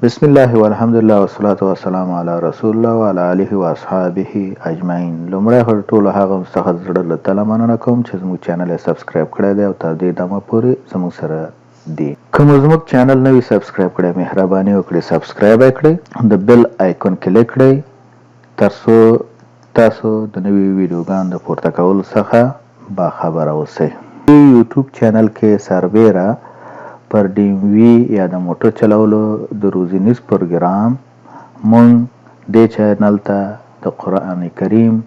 بسم الله والحمد لله والصلاة والسلام على رسول الله وعلى آله واصحابه اجمعین. لومړی خو ټولو هغه څخه زړه له تله مننه کوم چې زموږ چینل یې سبسکرایب کړی دی او تر دې دمه پورې زموږ سره دی. که مو زموږ چینل نوی سبسکرایب کړی مهرباني وکړئ سبسکرایب یې کړئ، د بیل آیکون کلیک کړئ تر څو تاسو د نوي ویډیوګانو د پورته کولو څخه باخبره اوسئ. یوټیوب چینل کې سربیره پر ډیموي یا د موټر چلولو د روزنیز پروګرام مونږ دې چینل ته د قرآن کریم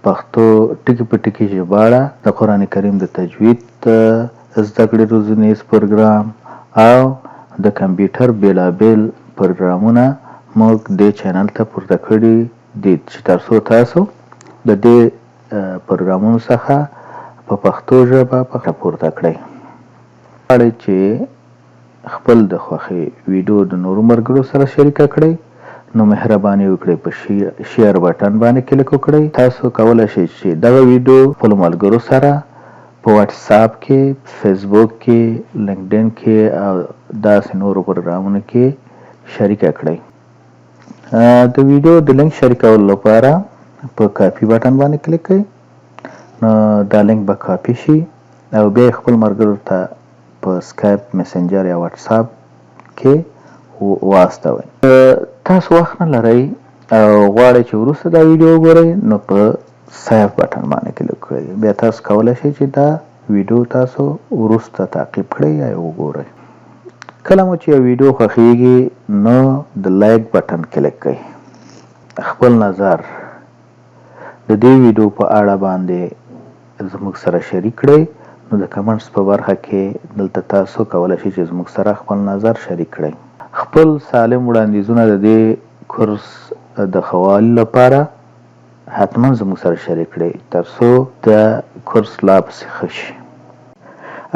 پښتو ټکي په ټکي ژباړه، د قرآن کریم د تجوید زده کړې روزنیز پروګرام او د کمپیوټر بیلابیل پروګرامونه موږ دې چینل ته پورته کړي دي چې تر څو تاسو د دې پروګرامونو څخه په پښتو ژبه پورته کړئ. غواړئ چې خپل د خوښې ویډیو د نورو ملګرو سره شریکه کړئ نو مهرباني وکړئ په شیر بټن باندې کلیک وکړئ. تاسو کولی شئ چې دغه ویډیو خپلو ملګرو سره په واټساپ کې، فیسبوک کې، لینکډین کې او داسې نورو پروګرامونو کې شریکه کړئ. د ویډیو د لینک شریکولو لپاره په کاپي بټن باندې کلیک کړئ نو دا لینک به کاپي شي او بیا خپل ملګرو ته په سکایپ، میسنجر یا واتساپ کې واستوئ. تاسو وخت نه لرئ او غواړئ چې وروسته دا ویډیو وګورئ نو په سیف بټن باندې کلیک کړئ. بیا تاسو کولی شئ چې دا ویډیو تاسو وروسته تعقیب کړئ یا وګورئ. کله مو چې یو ویډیو خوښیږي نو د لایک بټن کلیک کړئ. خپل نظر د دې ویډیو په اړه باندې زموږ سره شریک کړئ. نو د کمنټس په برخه کې دلته تاسو کولی شئ چې زموږ سره خپل نظر شریک کړئ. خپل سالم وړاندیزونه د دې کورس د ښه والي لپاره حتما زموږ سره شریک کړئ تر څو د کورس لا پسې ښه شي.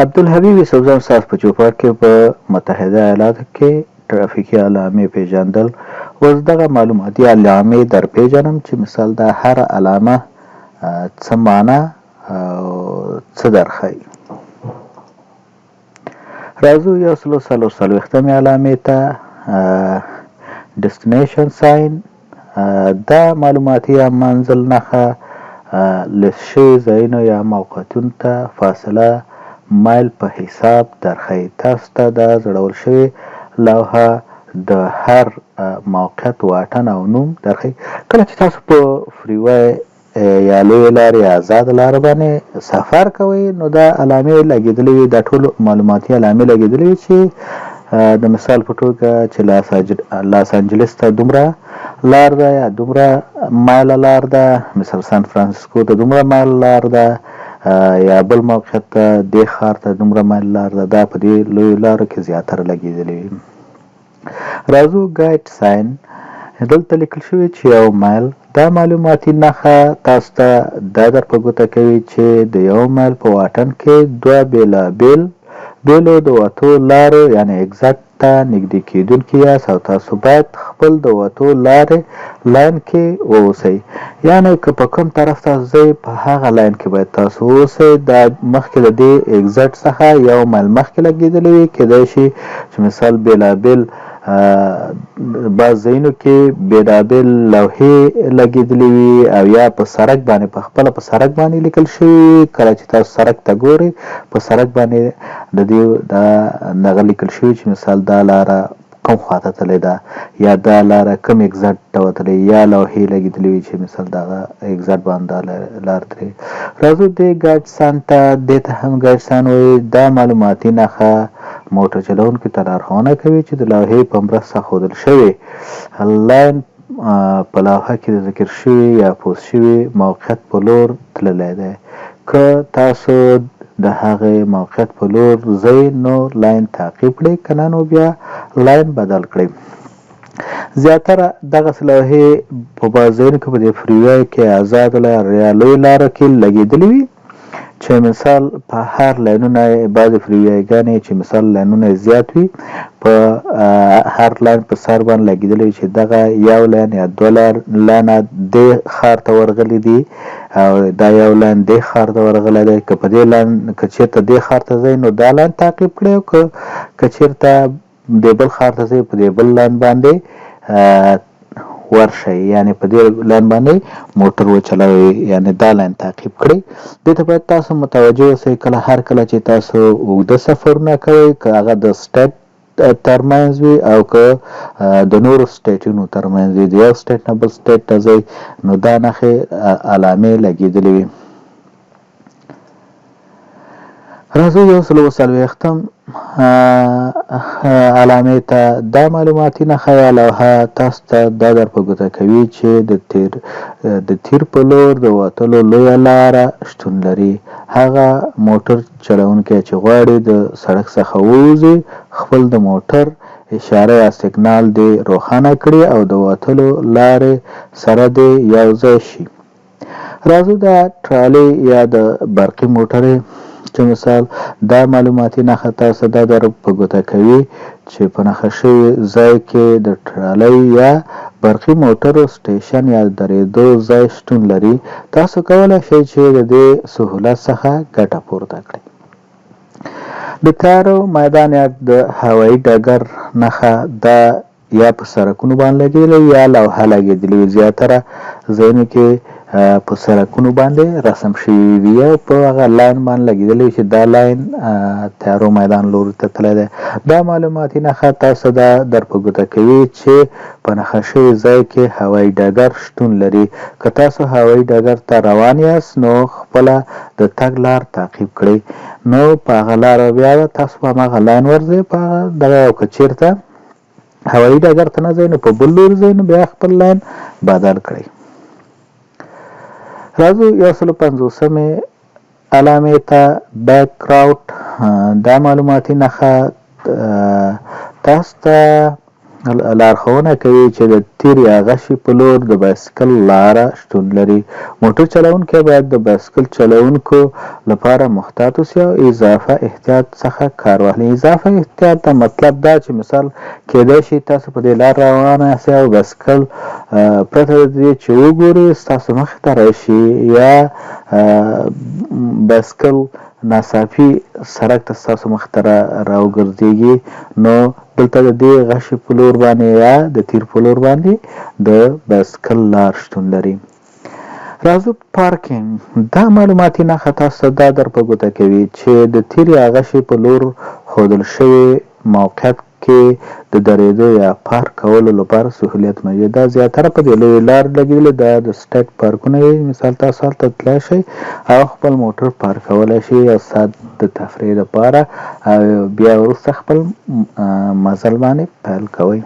عبدالحبیب یوسفزان ستاسو په چوپړ کې په متحده ایالاتو کې ټرافیکي علامې پیژندل. اوس دغه معلوماتي علامې در پیژنم چې مثال د هر علامه څه معنا او څه درښایي. راځو 140 علامې ته ډیسټینیشن ساین، دا معلوماتي یا منزل نښه لیست شوي ځایونو یا موقعیتونو ته فاصله مایل په حساب درښایي. تاسو ته دا زړول شوې لوحه د هر موقعیت واټن او نوم درښایي. کله چې تاسو په فریوی یا لویې لارې یا آزاده لاره باندې سفر کوئ نو دا علامې لګېدلې وي، دا ټول معلوماتي علامې لګېدلې وي چې د مثال په توګه چې لاس انجلس ته دومره لار ده یا دومره مایله لار ده، مثال سان فرانسیسکو ته دومره مایل لار ده یا بل موقعیت ته دې ښار ته دومره مایل لار ده. دا په دې لویو لارو کې زیاتره لګېدلې وي. راځو ګایډ ساین، دلته لیکل شوي چې یو مایل، دا معلوماتي نښه تاسو ته دا در په ګوته کوي چې د یو مایل په واټن کې دوه بیلو د وتو لارو یعنی اګزټ ته نږدې کیدونکي یاست او تاسو باید خپل د وتو لارې لاین کې واوسئ. یعنی که په کوم طرف تاسو ځئ په هغه لاین کې باید تاسو واوسئ. دا مخکې د دې اګزټ څخه یو مایل مخکې لګېدلی وي. کیدای شي چې مثال بیلابیل بعض ځایونو کې بیلابیل لوحې لګېدلې وي او یا په سړک باندې په خپله په سړک باندې لیکل شوي. کله چې تاسو سړک ته ګورئ په سړک باندې د دې دغه لیکل شوي چې مثال دا لاره کوم خواته تللی ده یا دا لاره کوم اګزټ ته وتلی یا لوحې لګېدلې وي چې مثال دغه اګزټ باندې دا لار تللی. راځو دې ګایډ ساین ته، دې ته هم ګایډ ساین وایي. دا معلوماتي نښه موټر چلوونکي ته لارښوونه کوي چې د لوحې په مرسته ښودل شوی لاین په لوحه کې د ذکر شوي یا پوسټ شوي موقعیت په لور تللی دی. که تاسو د هغې موقعیت په لور ځئ نو لاین تعقیب کړئ، که نه نو بیا لاین بدل کړئ. زیاتره دغسې لوحې په بعض ځایونو کې په دې فریوی کې آزاده لاره یا لویو لارو کې لګېدلې وي چې مثال په هر لاینونه بعضې فریویګانې چې مثال لاینونه زیات وي په هر لاین په سر باندې لګېدلی وي چې دغه یو لاین یا دوه لاینه دې ښار ته ورغلي دي او دا یو لاین دې ښار ته ورغلی دی. که په دې لاین که چېرته دې ښار ته ځئ نو دا لاین تعقیب کړئ او که چېرته د بل ښار ته ځئ په دې بل لاین باندې ورشئ، یعنې په دې لاین باندې موټر وچلوئ، یعنې دا لاین تعقیب کړئ. دې ته باید تاسو متوجه اوسئ هر کله چې تاسو اوږده سفرونه کوئ، که هغه د سټیټ ترمنځ وي او که د نورو سټیټونو ترمنځ وي، د یو سټیټ نه بل سټیټ ته ځئ نو دا نښې علامې لګېدلې وي. راځئ 140م علامې ته. دا معلوماتي نښه یا لوحه تاسو ته دا در په ګوته کوي چې د تیر په لور د وتلو لویه لاره شتون لري. هغه موټر چلونکی چې غواړي د سړک څخه ووځي خپل د موټر اشاره یا سیګنال دې روښانه کړي او د وتلو لارې سره دې یو ځای شي. راځو د ټرالۍ یا د برقي موټرې چې مثال دا معلوماتي نښه تاسو دا در په ګوته کوي چې په نښه شوي ځای کې د ټرالۍ یا برقي موټرو سټیشن یا درېدو ځای شتون لري. تاسو کولی شئ چې د دې سهولت څخه ګټه پورته کړئ. د تیارو میدان یا د هوایي ډګر نښه دا یا په سړکونو باندې لګېدلې یا لوحه لګېدلې وي. زیاتره ځایونو کې په سړکونو باندې رسم شوي وي یا په هغه لاین باندې لګېدلی چې دا لاین تیارو میدان لوري ته تللی دی. دا معلوماتي نښه تاسو دا در په ګوته کوي چې په نښه شوي ځای کې هوایي ډګر شتون لري. که تاسو هوایي ډګر ته روان یاست نو خپله د تګ لار تعقیب کړئ، نو په هغه لاره بیا تاسو په هماغه لاین ورځئ په هغه دغه. او که چېرته هوایي ډګر ته نه ځئ نو په بل لوري ځئ نو بیا خپل لاین بدل کړئ. راځو 150مې علامې ته بیک راوټ. دا معلوماتي نښه تاسو ته لارښوونه کوي چې د تیر یا غشي په لور د بایسکل لاره شتون لري. موټر چلونکی باید د بایسکل چلونکو لپاره محتاط اوسي او اضافه احتیاط څخه کار واخلي. اضافه احتیاط ته مطلب دا چې مثال کېدای شي تاسو په دې لار روانه یاست او بایسکل پرته د دې چې وګورئ ستاسو مخې ته راشي یا بایسکل ناڅاپي سړک ته ستاسو مخې ته راوګرځېږي نو دلته د دې غشي په لور باندې یا د تیر په لور باندې د بایسکل لار شتون لري. راځو پارکینګ. دا معلوماتي نښه تاسو ته دا در په ګوته کوي چې د تیر یا غشي په لور ښودل شوي موقعیت کې د درېدو یا پارک کولو لپاره سهولیت موجود. دا زیاتره په دې لویې لار لګېدلې. دا د سټیټ پارکونه وي. مثال تاسو هلته تللی شئ او خپل موټر پارک کولی شئ یو ساعت د تفریح لپاره او بیا وروسته خپل مزل باندې پیل کوئ.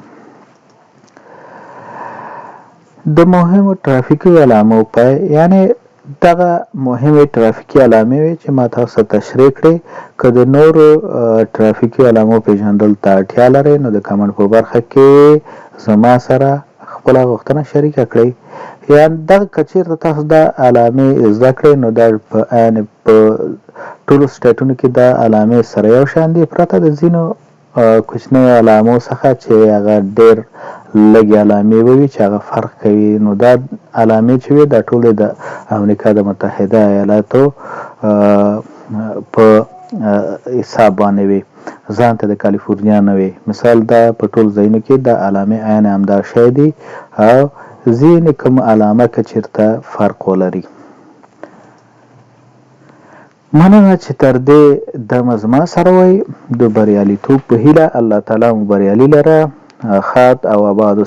د مهمو ټرافیکي علامو پای، یعنې دغه مهمې ټرافیکي علامې وي چې ما تاسو ته تشریح کړې. که د نورو ټرافیکي علامو پیژندل ته اړتیا لرئ نو د کمنټ په برخه کې زما سره خپله غوښتنه شریکه کړئ. یا دغه که چېرته تاسو دا علامې زده کړئ نو دا په ټولو سټیټونو کې دا علامې سره یو شان دي پرته د ځینو کوچنیو علامو څخه چې هغه ډېر لږې علامې به وي چې هغه فرق کوي. نو دا علامې چې وي دا ټولې د امریکا د متحده ایالاتو په حساب باندې وي، ځان ته د کالیفورنیا نه وي. مثال دا په ټول ځایونو کې دا علامې عین همدا شی دي او ځینې کوم علامه که چېرته فرق ولري. مننه چې تر دې دمه زما سره وئ. د بریالیتوب په هیله الله تعالی مو بریالي لره. ښاد او آباد